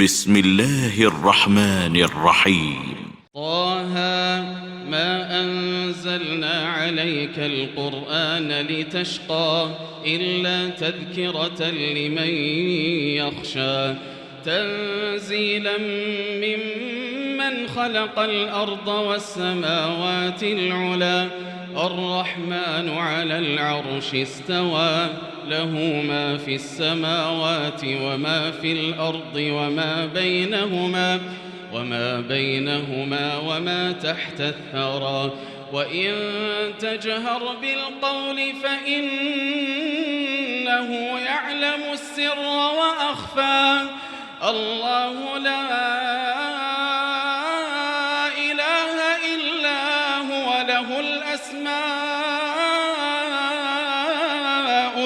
بسم الله الرحمن الرحيم. طه ما أنزلنا عليك القرآن لتشقى إلا تذكرة لمن يخشى تنزيلا ممن خلق الأرض والسماوات العلى الرحمن على العرش استوى له ما في السماوات وما في الأرض وما بينهما وما تحت الثرى وإن تجهر بالقول فإنه يعلم السر وأخفى الله لا إله إلا هو له الأسماء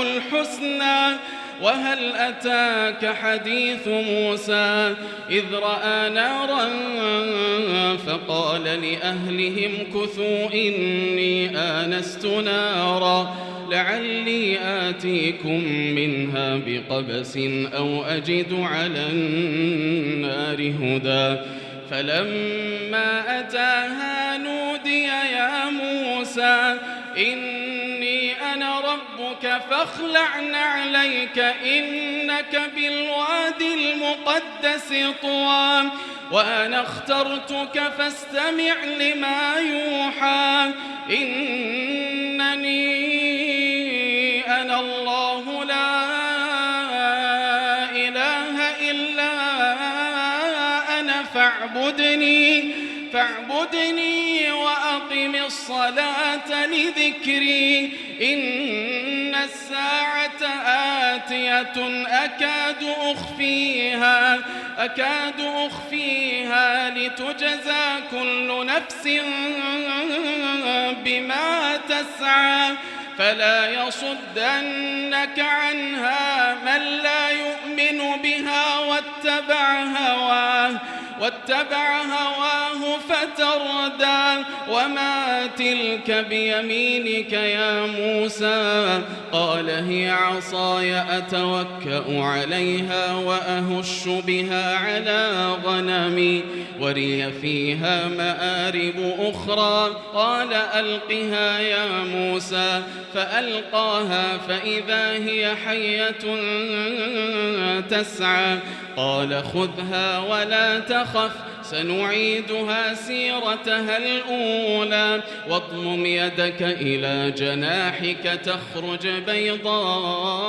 الحسنى وهل أتاك حديث موسى إذ رأى نارا فقال لأهلهم كثوا إني آنست نارا لعلي آتيكم منها بقبس أو أجد على النار هدى فلما أتاها نودي يا موسى إني أنا ربك فاخلع نعليك إنك بالوادي المقدس طوى وأنا اخترتك فاستمع لما يوحى إنني أنا الله لا إله إلا أنا فاعبدني وأقم الصلاة لذكري إن الساعة آتية أكاد أخفيها لتجزى كل نفس بما تسعى فلا يصدنك عنها من لا يؤمن بها واتبع هواه فتردى وما تلك بيمينك يا موسى قال هي عصاي أتوكأ عليها وأهش بها على غنمي ولي فيها مآرب أخرى قال ألقها يا موسى فألقاها فإذا هي حية تسعى قال خذها ولا تخف سنعيدها سيرتها الأولى واضمم يدك إلى جناحك تخرج بيضاء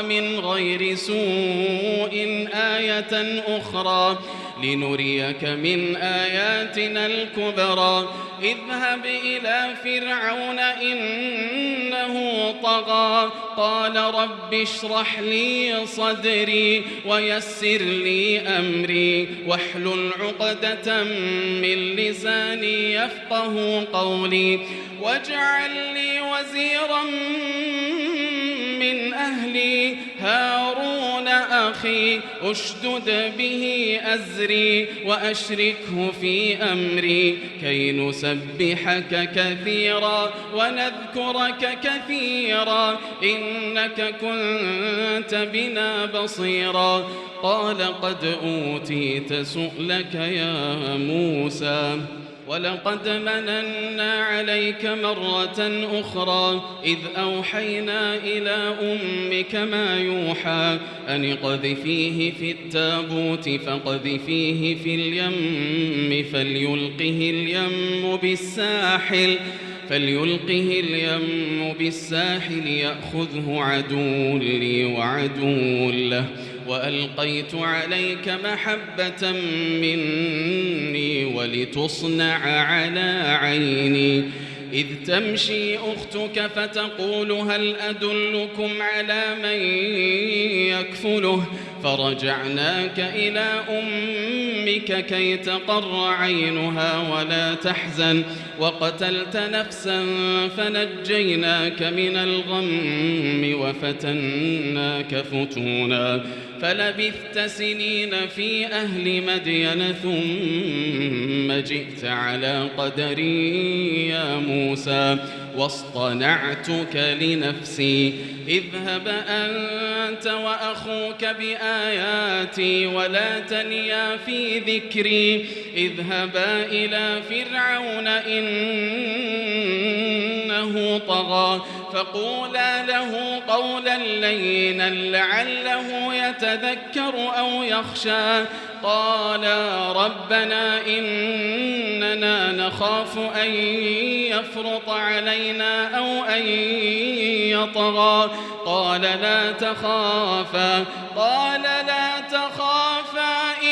من غير سوء آية أخرى لنريك من آياتنا الكبرى اذهب إلى فرعون إنه طغى قال رب اشرح لي صدري ويسر لي أمري واحلل عقدة من لساني يفقه قولي واجعل لي وزيرا من أهلي هارون أخي أشدد به أزري وأشركه في أمري كي نسبحك كثيرا ونذكرك كثيرا إنك كنت بنا بصيرا قال قد أوتيت سؤلك يا موسى ولقد مننا عليك مرة أخرى إذ أوحينا إلى أمك ما يوحى أن اقذفيه في التابوت فاقذفيه في اليم فليلقه اليم بالساحل يأخذه عدو لي وعدو له وألقيت عليك محبة مني ولتصنع على عيني إذ تمشي أختك فتقول هل أدلكم على من يكفله فرجعناك إلى أمك كي تقر عينها ولا تحزن وقتلت نفسا فنجيناك من الغم وفتناك فتونا فلبثت سنين في أهل مدين ثم جئت على قدري يا موسى واصطنعتك لنفسي اذهب أنت وأخوك بآياتي ولا تنيا في ذكري اذهبا إلى فرعون إنه طغى فقولا له قولا لينا لعله يتذكر أو يخشى قالا ربنا إننا نخاف أن يفرط علينا أو أن يطغى قال لا تخافا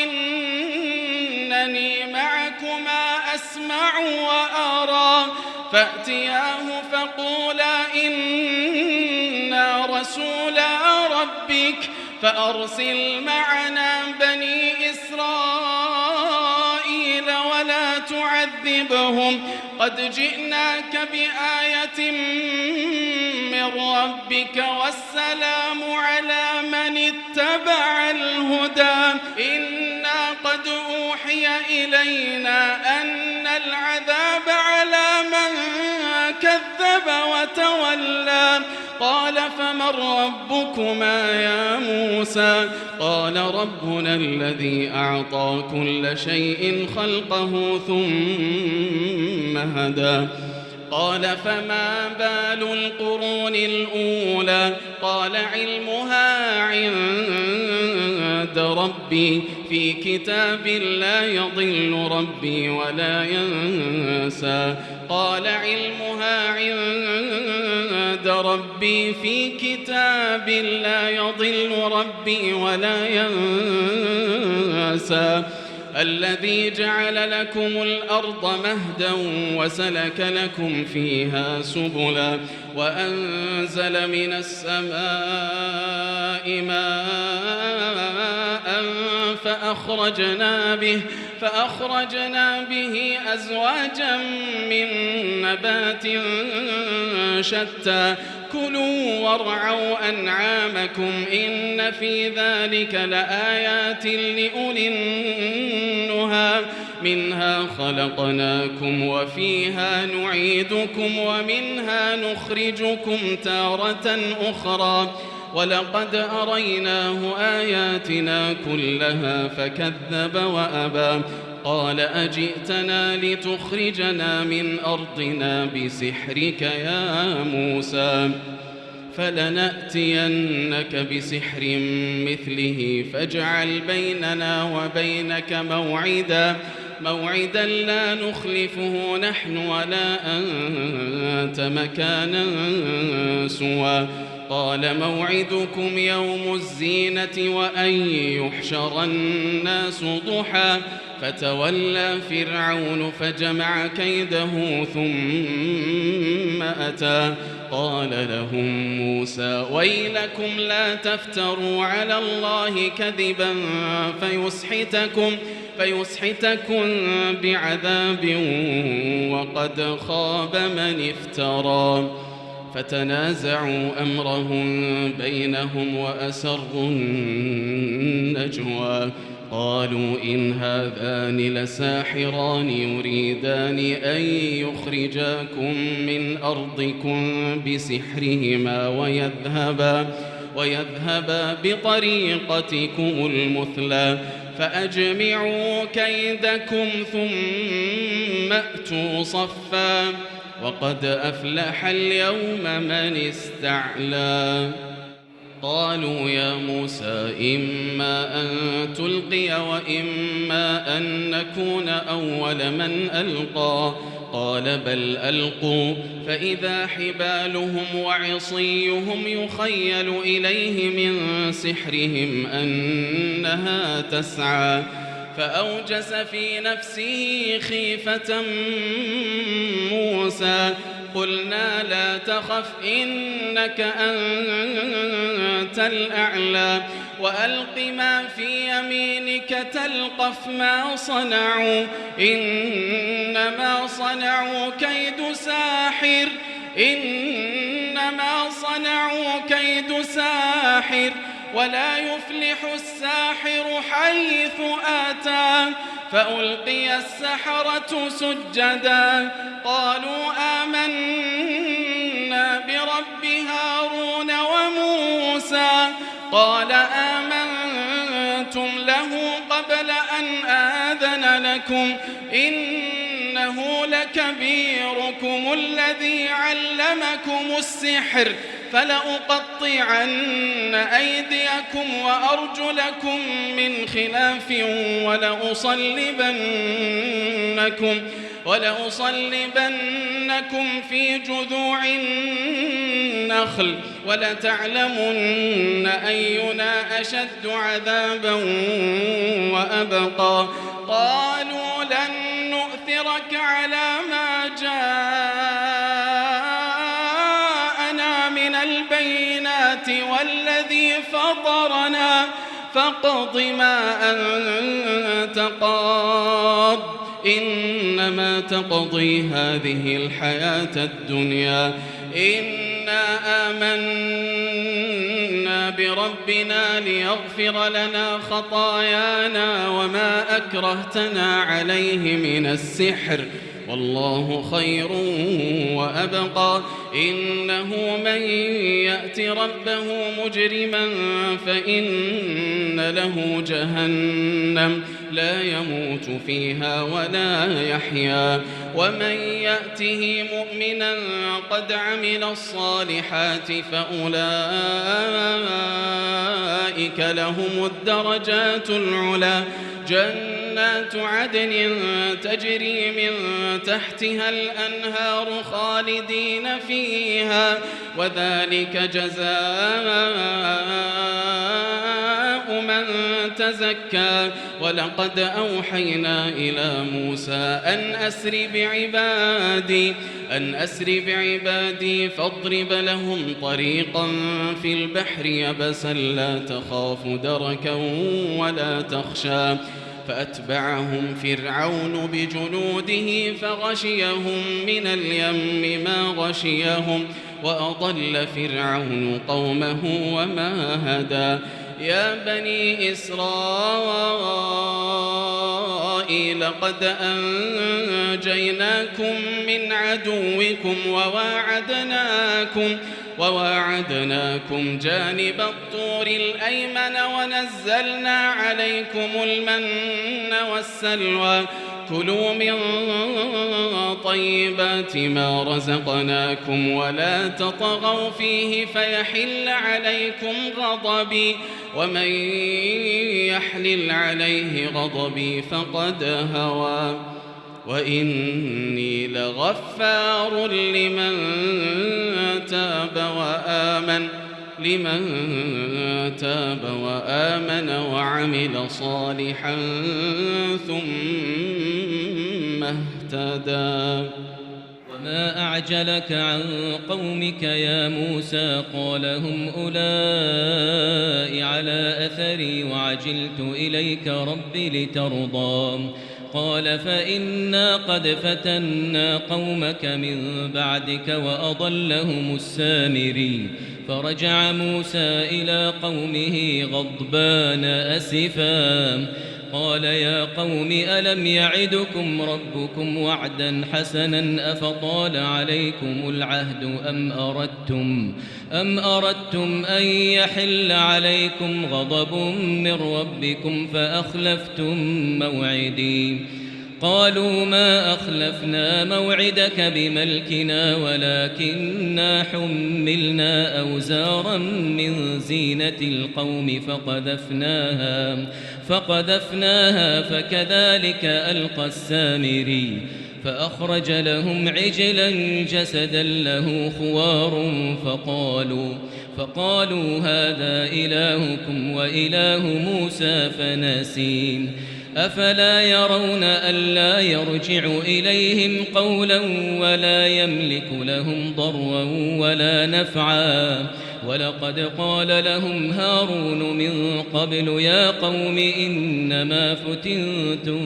إنني معكما أسمع وأرى فأتياه فقولا إنا رسولا ربك فأرسل معنا بني إسرائيل ولا تعذبهم قد جئناك بآية من ربك والسلام على من اتبع الهدى إنا قد أوحي إلينا أن العذاب على من كذب وتولى قال فمن ربكما يا موسى قال ربنا الذي أعطى كل شيء خلقه ثم هدى قال فما بال القرون الأولى قال علمها عند ربي في كتاب لا يضل ربي ولا ينسى قال علمها عند ربي في كتاب لا يضل ربي ولا ينسى الذي جعل لكم الأرض مهدا وسلك لكم فيها سبلا وأنزل من السماء ماء فأخرجنا به أزواجا من نبات شتى كلوا وارعوا أنعامكم إن في ذلك لآيات لأولي النهى منها خلقناكم وفيها نعيدكم ومنها نخرجكم تارة أخرى ولقد أريناه آياتنا كلها فكذب وأبى قال أجئتنا لتخرجنا من أرضنا بسحرك يا موسى فلنأتينك بسحر مثله فاجعل بيننا وبينك موعدا لا نخلفه نحن ولا أنت مكانا سوى قال موعدكم يوم الزينة وأن يحشر الناس ضحى فتولى فرعون فجمع كيده ثم أتى قال لهم موسى ويلكم لا تفتروا على الله كذبا فيسحتكم بعذاب وقد خاب من افترى فتنازعوا أمرهم بينهم وأسروا النجوى قالوا إن هذان لساحران يريدان أن يخرجاكم من أرضكم بسحرهما ويذهبا بطريقتكم المثلى فأجمعوا كيدكم ثم أتوا صفا وقد أفلح اليوم من استعلى قالوا يا موسى إما أن تلقي وإما أن نكون أول من ألقى قال بل ألقوا فإذا حبالهم وعصيهم يخيل إليه من سحرهم أنها تسعى فأوجس في نفسه خيفة موسى قلنا لا تخف إنك أنت الأعلى وألق ما في يمينك تلقف ما صنعوا إنما صنعوا كيد ساحر ولا يفلح الساحر حيث أتى فألقي السحرة سجدا قالوا آمنا برب هارون وموسى قال آمنتم له قبل أن آذن لكم إنه لكبيركم الذي علمكم السحر فلأقطعن أيديكم وأرجلكم من خلاف ولأصلبنكم في جذوع النخل ولتعلمن أينا أشد عذابا وأبقى قالوا لن نؤثرك على ما جاءنا من البينات والذي فطرنا فاقض ما أنت قاض إنما تقضي هذه الحياة الدنيا إنا آمنا بربنا ليغفر لنا خطايانا وما أكرهتنا عليه من السحر والله خير وأبقى إنه من يأت ربه مجرما فإن له جهنم لا يموت فيها ولا يحيا ومن يأته مؤمنا قد عمل الصالحات فأولئك لهم الدرجات العلى جنات عدن تجري من تحتها الأنهار خالدين فيها وذلك جزاء من تزكى ولقد أوحينا إلى موسى أن أسر بعبادي فاضرب لهم طريقا في البحر يبسا لا تخاف دركا ولا تخشى فأتبعهم فرعون بجنوده فغشيهم من اليم ما غشيهم وأضل فرعون قومه وما هدى يا بني إسرائيل قد أنجيناكم من عدوكم وواعدناكم جانب الطور الأيمن ونزلنا عليكم المن والسلوى كلوا من طيبات ما رزقناكم ولا تطغوا فيه فيحل عليكم غضبي ومن يحلل عليه غضبي فقد هوى وإني لغفار لمن تاب وآمن وعمل صالحا ثم اهتدى وما أعجلك عن قومك يا موسى قال هم أولئك على أثري وعجلت إليك رب لترضى قال فإنا قد فتنا قومك من بعدك وأضلهم السامري فرجع موسى إلى قومه غضبان أسفا قال يا قوم ألم يعدكم ربكم وعدا حسنا أفطال عليكم العهد أم أردتم أن يحل عليكم غضب من ربكم فأخلفتم موعدي قالوا ما أخلفنا موعدك بملكنا ولكننا حملنا أوزارا من زينة القوم فقذفناها فكذلك ألقى السامري فأخرج لهم عجلا جسدا له خوار فقالوا هذا إلهكم وإله موسى فنسي أفلا يرون ألا يرجع إليهم قولا ولا يملك لهم ضرا ولا نفعا ولقد قال لهم هارون من قبل يا قوم إنما فتنتم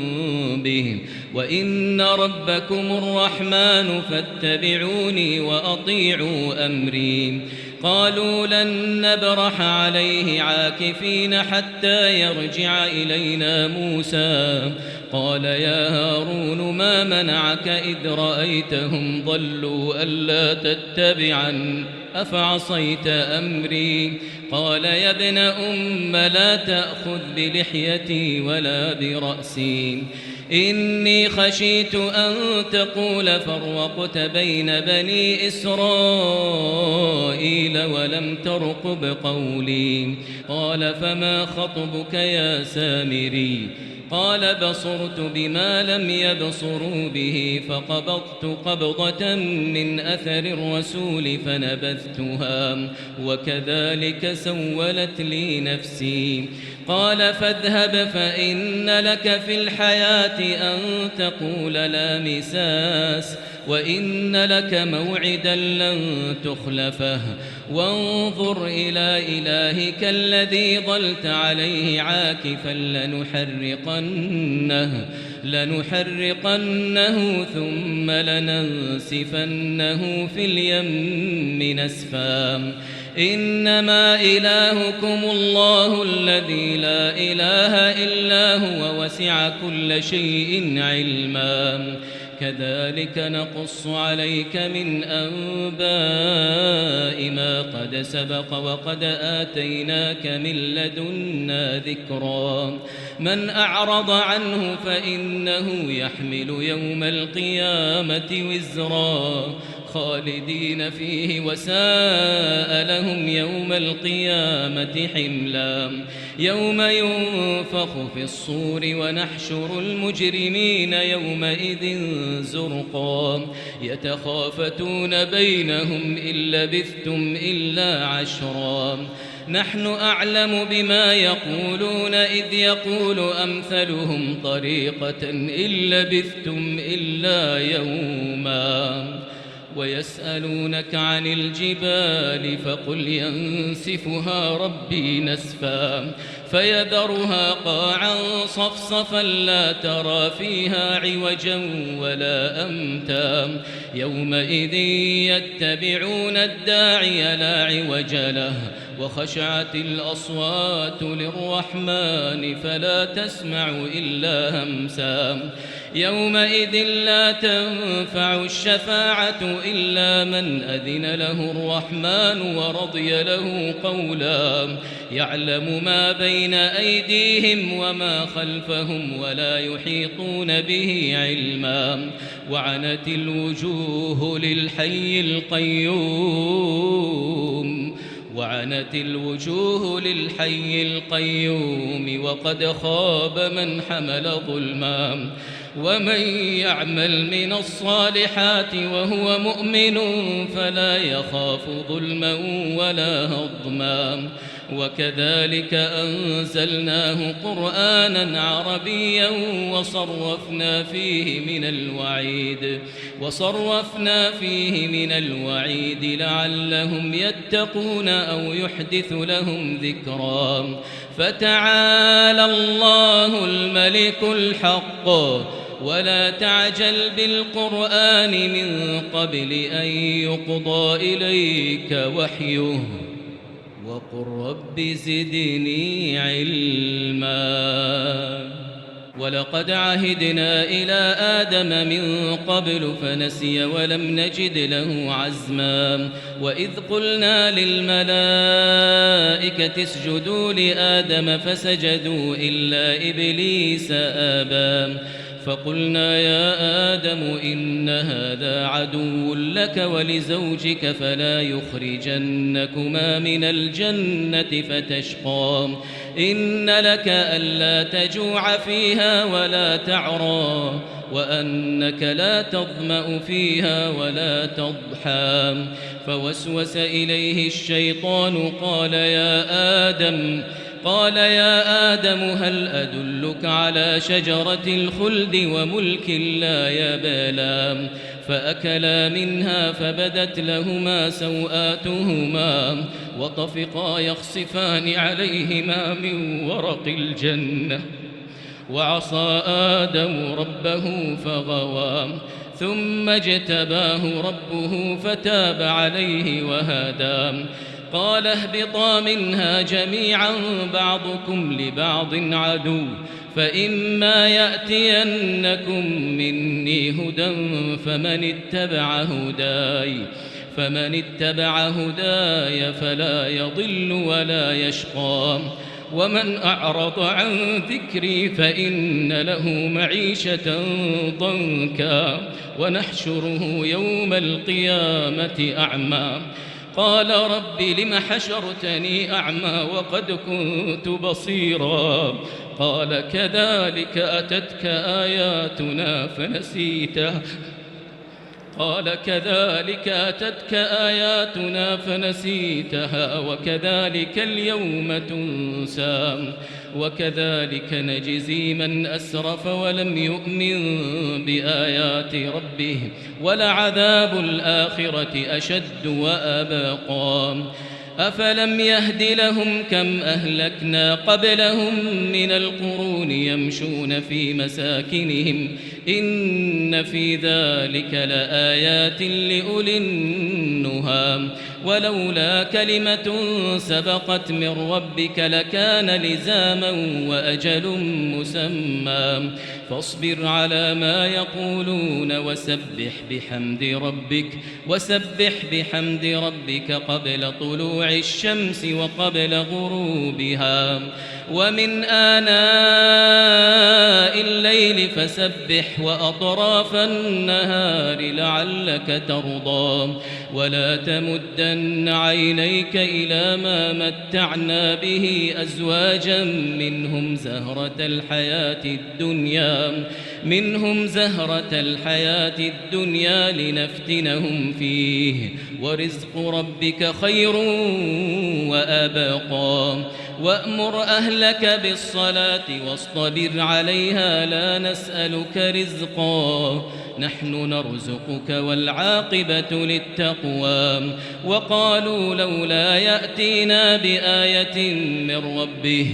به وإن ربكم الرحمن فاتبعوني وأطيعوا أمري قالوا لن نبرح عليه عاكفين حتى يرجع إلينا موسى قال يا هارون ما منعك إذ رأيتهم ضلوا ألا تتبعن أفعصيت أمري قال يا ابن أم لا تأخذ بلحيتي ولا برأسي إني خشيت أن تقول فرقت بين بني إسرائيل ولم ترقب قولي قال فما خطبك يا سامري قال بصرت بما لم يبصروا به فقبضت قبضة من أثر الرسول فنبذتها وكذلك سولت لي نفسي قال فاذهب فإن لك في الحياة أن تقول لا مساس وإن لك موعدا لن تخلفه وانظر إلى إلهك الذي ظلت عليه عاكفا لنحرقنه ثم لننسفنه في اليم نسفا إنما إلهكم الله الذي لا إله إلا هو وسع كل شيء علما كذلك نقص عليك من أنباء ما قد سبق وقد آتيناك من لدنا ذكرا من أعرض عنه فإنه يحمل يوم القيامة وزرا خالدين فيه وساء لهم يوم القيامة حملا يوم ينفخ في الصور ونحشر المجرمين يومئذ زرقا يتخافتون بينهم إن لبثتم إلا عشرا نحن أعلم بما يقولون إذ يقول أمثلهم طريقة إن لبثتم إلا يوما ويسألونك عن الجبال فقل ينسفها ربي نسفا فيذرها قاعا صفصفا لا ترى فيها عوجا ولا أمتا يومئذ يتبعون الداعي لا عوج له وخشعت الأصوات للرحمن فلا تسمع إلا همسا يومئذ لا تنفع الشفاعة إلا من أذن له الرحمن ورضي له قولا يعلم ما بين أيديهم وما خلفهم ولا يحيطون به علما وعنت الوجوه للحي القيوم وقد خاب من حمل ظلما ومن يعمل من الصالحات وهو مؤمن فلا يخاف ظلما ولا هضما وكذلك أنزلناه قرآنا عربيا وصرفنا فيه من الوعيد لعلهم يتقون أو يحدث لهم ذكرا فتعالى الله الملك الحق ولا تعجل بالقرآن من قبل أن يقضى إليك وحيه وقل رب زدني علما ولقد عهدنا إلى آدم من قبل فنسي ولم نجد له عزما وإذ قلنا للملائكة اسجدوا لآدم فسجدوا إلا إبليس أبى فقلنا يا آدم إن هذا عدو لك ولزوجك فلا يخرجنكما من الجنة فتشقى إن لك ألا تجوع فيها ولا تعرى وأنك لا تظمأ فيها ولا تضحى فوسوس إليه الشيطان قال يا آدم هل أدلك على شجرة الخلد وملك لا يبلى فأكلا منها فبدت لهما سوآتهما وطفقا يخصفان عليهما من ورق الجنة وعصى آدم ربه فغوى ثم اجتباه ربه فتاب عليه وهدى. قال اهبطا منها جميعا بعضكم لبعض عدو فإما يأتينكم مني هدى فمن اتبع هداي فلا يضل ولا يشقى ومن أعرض عن ذكري فإن له معيشة ضنكا ونحشره يوم القيامة أعمى. قال رب لم حشرتني أعمى وقد كنت بصيرا قال كذلك أتتك آياتنا فنسيتها وكذلك اليوم تنسى وكذلك نجزي من أسرف ولم يؤمن بآيات ربه ولعذاب الآخرة أشد وأبقى. أفلم يهد لهم كم أهلكنا قبلهم من القرون يمشون في مساكنهم إن في ذلك لآيات لأولي النهى ولولا كلمة سبقت من ربك لكان لزاما وأجل مسمى فاصبر على ما يقولون وسبح بحمد ربك قبل طلوع الشمس وقبل غروبها ومن آناء الليل فسبح وأطراف النهار لعلك ترضى ولا تمدن عينيك إلى ما متعنا به أزواجا منهم زهرة الحياة الدنيا لنفتنهم فيه ورزق ربك خير وأبقى. وأمر أهلك بالصلاة واصطبر عليها لا نسألك رزقا نحن نرزقك والعاقبة للتقوى. وقالوا لولا يأتينا بآية من ربه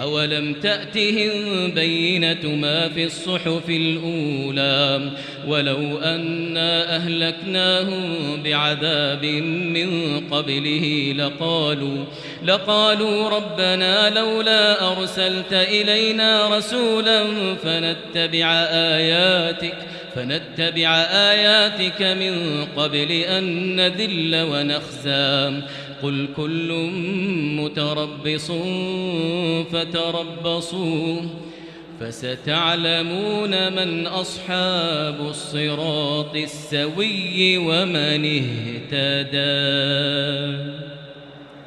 أولم تأتهم بينة ما في الصحف الأولى ولو أنا أهلكناهم بعذاب من قبله لقالوا ربنا لولا أرسلت إلينا رسولا فنتبع آياتك من قبل أن نذل ونخزى. قل كل متربص فتربصوا فستعلمون من أصحاب الصراط السوي ومن اهتدى.